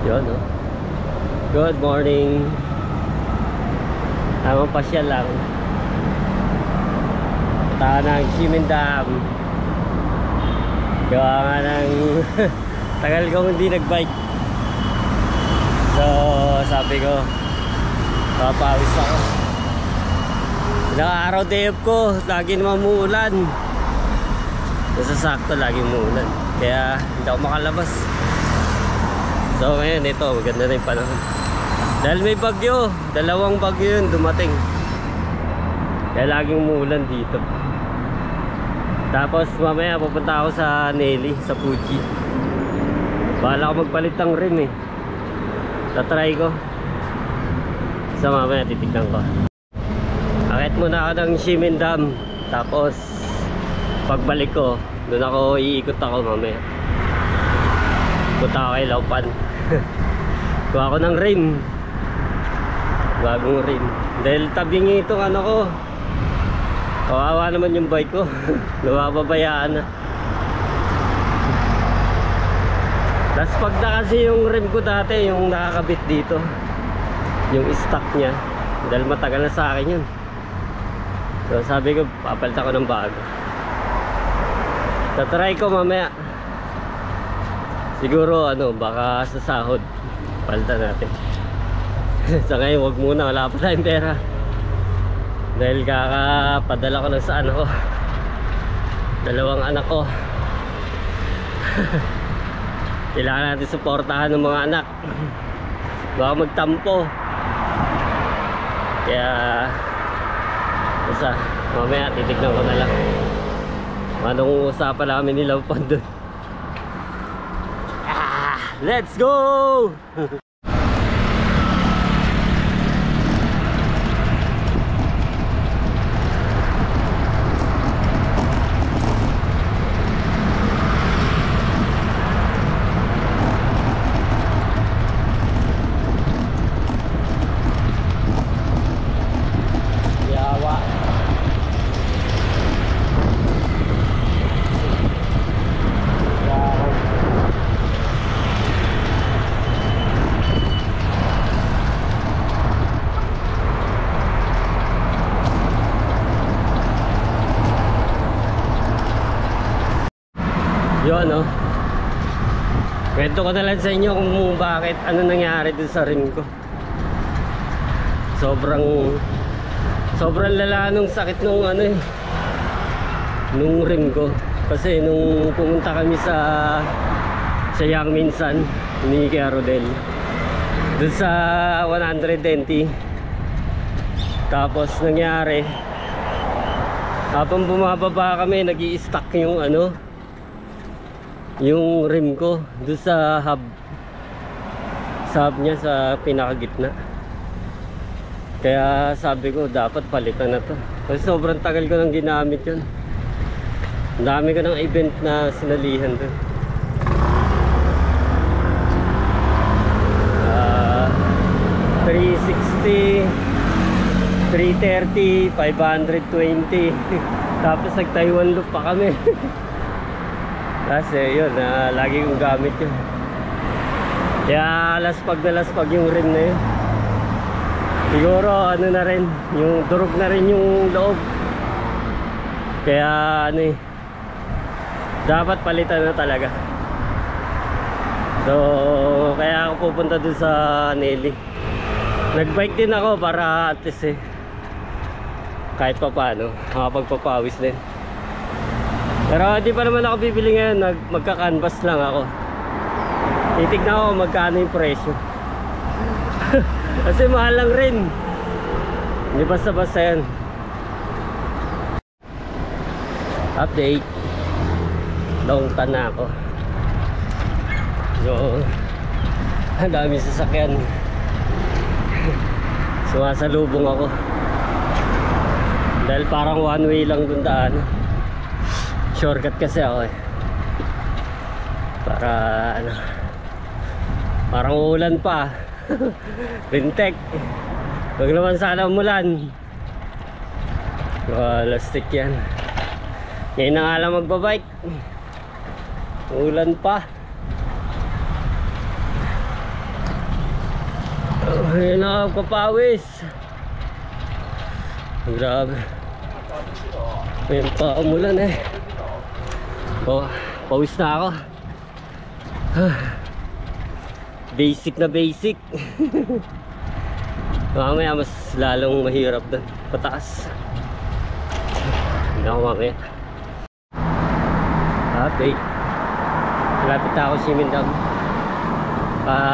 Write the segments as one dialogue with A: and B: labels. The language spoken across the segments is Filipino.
A: Yun, no? Good morning. Tamang pasyal lang. Punta ng Ximen Dam. Gawa nga ng tagal kong hindi nagbike. So sabi ko papawis ako. Ilang araw day off ko, lagi naman umuulan. Nasasakto lagi umuulan, kaya hindi ako makalabas. So ngayon ito, maganda na yung panahon. Dahil may bagyo, dalawang bagyo yun dumating. Kaya laging umuulan dito. Tapos mamaya pupunta ako sa Nelly, sa Fuji. Bahala ako magpalit ng rim eh. Tatry ko. So mamaya titignan ko. Akit muna ako ng Ximen Dam. Tapos pagbalik ko, doon ako iikot ako mamaya. Punta ako kay Laupan. Kuha ako ng rim. Bagong rim. Dahil tabingi itong ano ko. Kawawa naman yung bike ko. Nababayaan na. Tapos pag na kasi yung rim ko dati, yung nakakabit dito, yung stock nya, dahil matagal na sa akin yun. So sabi ko, papalitan ko ng bago. Tatry ko mamaya. Siguro ano, baka sa sahod palitan natin. Sa ngayon wag muna, wala pa tayong pera. Dahil kakapadala ko lang sa ano ko, dalawang anak ko. Kailangan natin suportahan ng mga anak. Baka magtampo. Kaya basta mamaya titignan ko na lang anong usapan namin ni Laupan doon. Let's go! Yun, no? Kwento ko na lang sa inyo kung bakit, ano nangyari dun sa rim ko. Sobrang lala nung sakit nung ano eh, nung rim ko. Kasi nung pumunta kami sa Yang Minsan ni Kuya Rodel dun sa 120. Tapos nangyari, habang bumababa kami, nag-i-stuck yung ano, yung rim ko doon sa hub niya sa pinakagitna. Kaya sabi ko dapat palitan na to, kasi sobrang tagal ko nang ginamit yun. Ang dami ko ng event na sinalihan doon. 360, 330, 520. Tapos nag Taiwan loop pa kami. Kasi yun, lagi kong gamit yun. Kaya laspag yung rim na yun. Siguro ano na rin, yung durog na rin yung loob. Kaya ano eh, dapat palitan na talaga. So kaya ako pupunta dun sa Nelly. Nagbike din ako para at least eh, kahit pa paano makapagpapawis din. Pero hindi pa naman ako bibili ngayon, magka-canvas lang ako. Titignan ko magkano yung presyo. Kasi mahal lang rin. Hindi basta-basta yan. Update. Long tan na ako. So ang dami sasakyan. Sumasalubong ako. Dahil parang one way lang dun daan. Shortcut kasi ako eh. Para ano, parang uulan pa. Rintek. Huwag naman sana umulan. Lastik yan. Ngayon na nga lang magbabike. Ulan pa. Ay, nakakapawis. Grabe. Ayun pa umulan eh. Oh, pawis na ako. Basic na basic. Mamaya mas lalong mahirap na pataas. Hindi ako mamaya. Okay. Malapit na ako sa Simindam.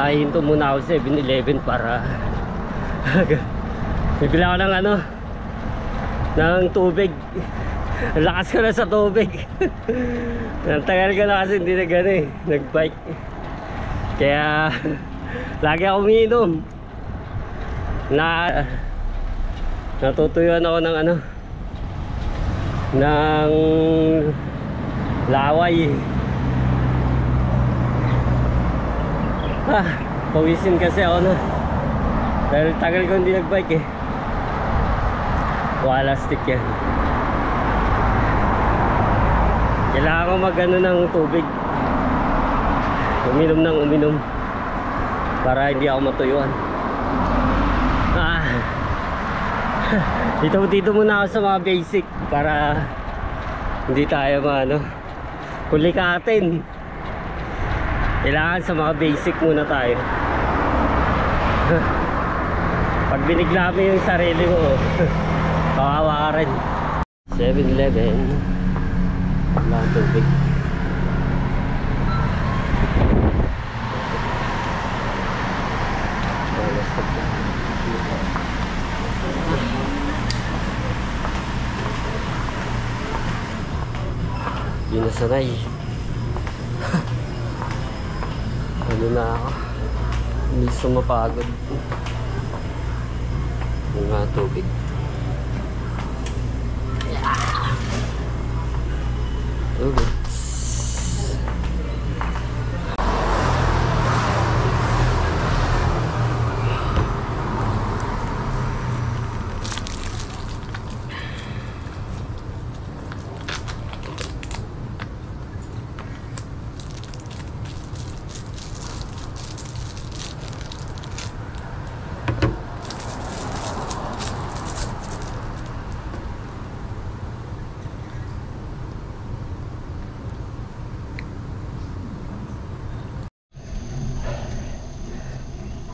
A: Hinto muna ako sa 7-Eleven para bibila ko ng ano, ng tubig. Lakas ko na sa tubig. Tagal ko na kasi hindi na gano'n eh, nagbike. Kaya lagi ako umiinom. Natutuyuan ako ng ano, ng laway. Pawisin kasi ako na dahil tagal ko hindi nagbike eh. Wala stick yan. Kailangan ko mag ano ng tubig, uminom ng uminom para hindi ako matuyuan. Dito muna ako sa mga basic para hindi tayo maano kulikatin. Kailangan sa mga basic muna tayo. Pag binigla mo yung sarili mo, kawawa ka rin. 7-Eleven, wala ang tubig. Hindi na sanay. Ano na ako, hindi sumapagod. Mga tubig. Tubig.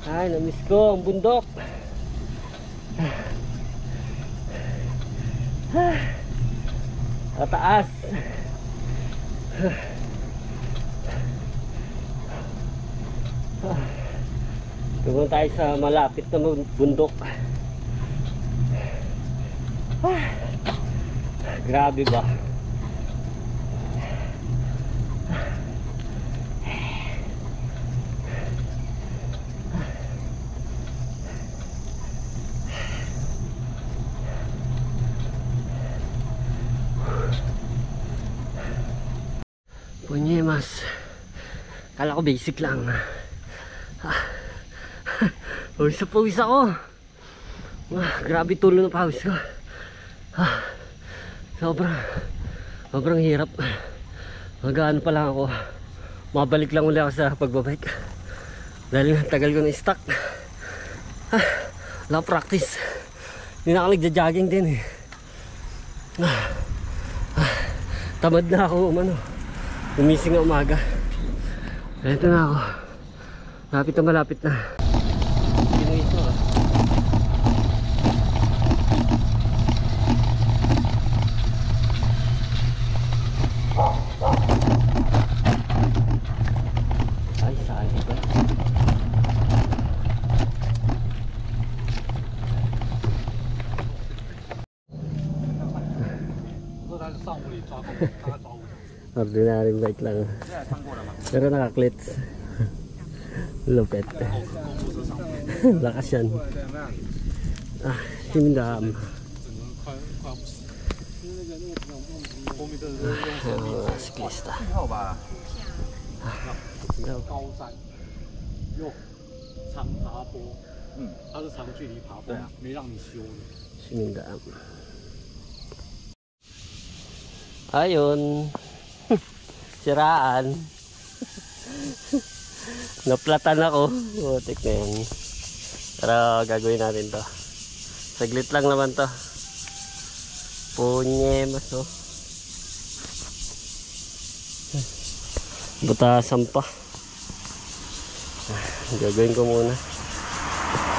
A: Ay, namiss ko ang bundok. Tataas. Tumunta tayo sa malapit na bundok. Grabe ba? Punyemas. Kala ko basic lang. Pawis ako. Grabe tulo ng pawis ko. Sobrang hirap. Magaan pa lang ako. Mabalik lang ulit ako sa pagbabike. Dahil tagal ko na stuck. Wala practice. Hindi na ako nagja-jogging din eh. Tamad na ako gumising na umaga. Ito na ako. Malapit na. Sino ito Ay, saan ito? Ordinaryong bike lang. Pero naka-clits. Lupet. Lakas yan. Simindam. Siklista. Simindam. Ayun. Siraan. Naplatan ako. Butik na yan. Pero gagawin natin to. Saglit lang naman to. Punyemas oh. Butasan pa. Gagawin ko muna.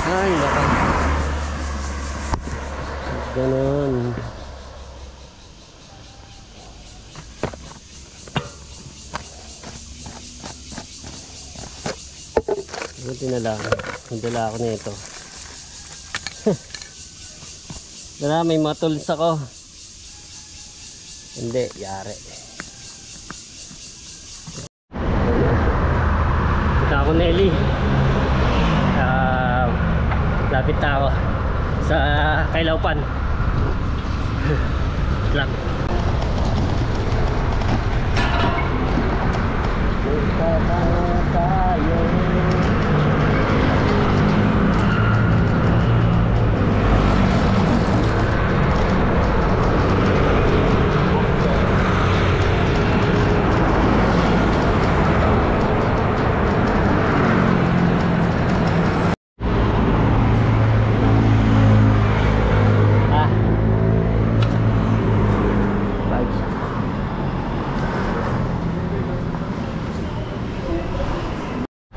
A: Ay, baka. Ganun. Buti na lang. Nandala ako nito. Dala, may mga tools ako. Hindi, yari. Ito ako, Nelly. Lapit na ako sa Kailaupan. Lang. Tayo.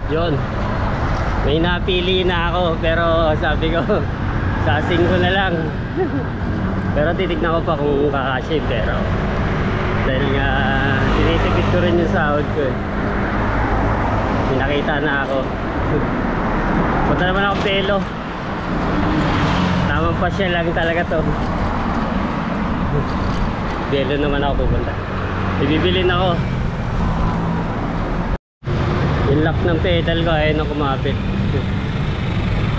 A: Yun, may napili na ako pero sabi ko sasing ko na lang. Pero titignan ko pa kung kakasya, pero dahil nga tinitipid ko rin yung sahod ko eh. Pinakita na ako. Punta naman ako pelo. Tamang pasya lang talaga to. Pelo naman ako pupunta. Ibibilin ako. Yung lock ng pedal ko ayun ang kumapit.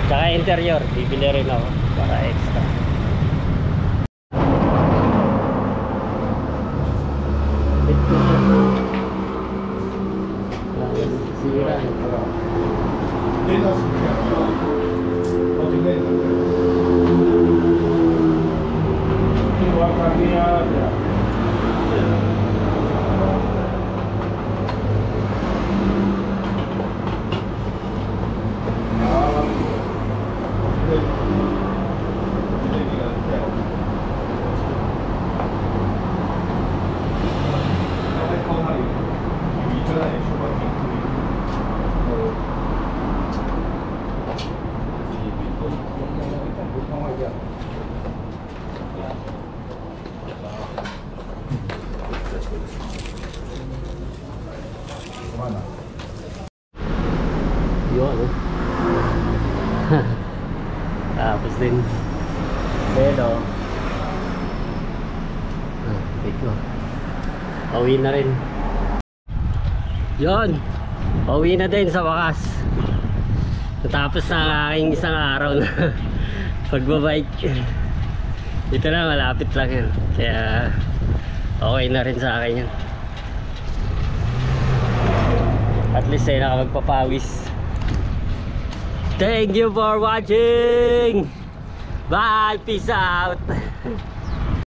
A: Tsaka interior, bibili rin ako para extra. Sira. Yun. Tapos din pero ito pauwi na rin. Yun, pauwi na din sa wakas. Natapos na ang aking isang araw na pagbabike. Ito lang, malapit lang yan, kaya okay na rin sa akin yan. At least ay nakapagpapawis. Thank you for watching. Bye, peace out.